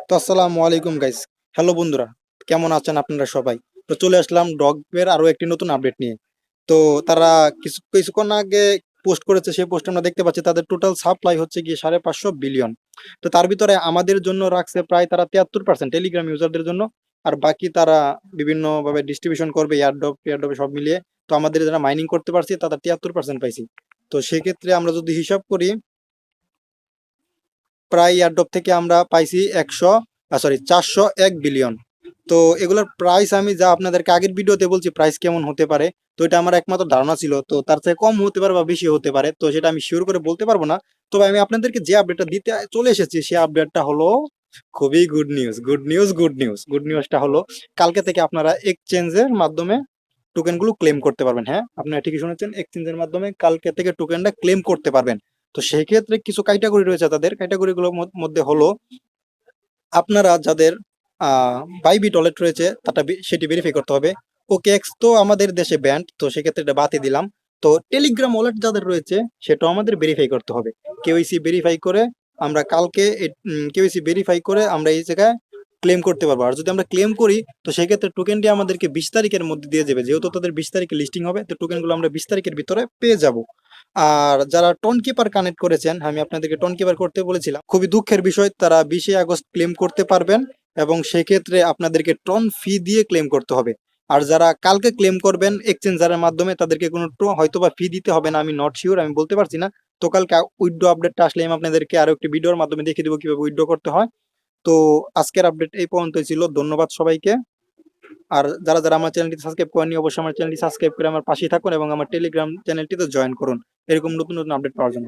তো আসসালামু আলাইকুম গাইস। হ্যালো বন্ধুরা, কেমন আছেন আপনারা সবাই? তো চলে আসলাম ডগের আরো একটি নতুন আপডেট নিয়ে। তো তারা কিছুক্ষণ আগে পোস্ট করেছে, সেই পোস্ট আমরা দেখতে পাচ্ছি তাদের টোটাল সাপ্লাই হচ্ছে গিয়ে 550 বিলিয়ন। তো তার ভিতরে আমাদের জন্য রাখছে প্রায় তারা 73% টেলিগ্রাম ইউজারদের জন্য। আর বাকি তারা বিভিন্ন ভাবে ডিস্ট্রিবিউশন করবে এয়ারড্রপ সব মিলিয়ে। তো আমাদের যারা মাইনিং করতে পারছি তারা 73% পাইছি। তো সেক্ষেত্রে আমরা যদি হিসাব করি, প্রায় এয়ারড্রপ থেকে আমরা পাইছি 401 বিলিয়ন। তো এগুলোর প্রাইস আমি যা আপনাদেরকে আগের ভিডিওতে বলছি প্রাইস কেমন হতে পারে, তো এটা আমার একমাত্র ধারণা ছিল। তো তার থেকে কম হতে পারে বা বেশি হতে পারে, তো সেটা আমি শিওর করে বলতে পারবো না। তবে আমি আপনাদেরকে যে আপডেটটা দিতে চলে এসেছি সেই আপডেটটা হলো খুবই গুড নিউজটা হলো কালকে থেকে আপনারা এক্সচেঞ্জের মাধ্যমে টোকেনগুলো ক্লেম করতে পারবেন। হ্যাঁ, আপনারা ঠিকই শুনেছেন, এক্সচেঞ্জের মাধ্যমে কালকে থেকে টোকেনটা ক্লেম করতে পারবেন। তো সেই ক্ষেত্রে কিছু ক্যাটাগরি রয়েছে, তাদের ক্যাটাগরিগুলোর মধ্যে হলো আপনারা যাদের বাইবিট ওয়ালেট রয়েছে সেটি ভেরিফাই করতে হবে। ওকেএক্স তো আমাদের দেশে ব্যান্ড, তো সেক্ষেত্রে এটা বাতিল দিলাম। তো টেলিগ্রাম ওয়ালেট যাদের রয়েছে সেটাও আমাদের ভেরিফাই করতে হবে। কেওয়াইসি ভেরিফাই করে আমরা কালকে কেওয়াইসি ভেরিফাই করে আমরা এই জায়গায় ক্লেম করতে পারবো। আর যদি আমরা ক্লেম করি তো সেক্ষেত্রে টোকেনটি আমাদেরকে 20 তারিখের মধ্যে দিয়ে যাবে, যেহেতু তাদের 20 তারিখে লিস্টিং হবে, তো টোকেনগুলো আমরা 20 তারিখের ভিতরে পেয়ে যাব। আর যারা টোন কিপার কানেক্ট করেছেন, আমি আপনাদেরকে টোন কিপার করতে বলেছিলাম, খুবই দুঃখের বিষয়, তারা 20 আগস্ট ক্লেম করতে পারবেন এবং সেক্ষেত্রে আপনাদেরকে টন ফি দিয়ে ক্লেম করতে হবে। আর যারা কালকে ক্লেম করবেন এক্সচেঞ্জারের মাধ্যমে তাদেরকে কোনো হয়তো বা ফি দিতে হবে না, আমি নট শিওর, আমি বলতে পারছি না। তো কালকে উইথড্র আপডেটটা আসলে আমি আপনাদেরকে আরো একটি ভিডিওর মাধ্যমে দেখিয়ে দেবো কিভাবে উইথড্র করতে হয়। তো আজকের আপডেট এই পর্যন্তই ছিল। ধন্যবাদ সবাইকে। আর যারা যারা আমার চ্যানেলটি সাবস্ক্রাইব করেননি অবশ্যই আমার চ্যানেলটি সাবস্ক্রাইব করে আমার পাশেই থাকুন এবং আমার টেলিগ্রাম চ্যানেলটিতে জয়েন করুন এরকম নতুন নতুন আপডেট পাওয়ার জন্য।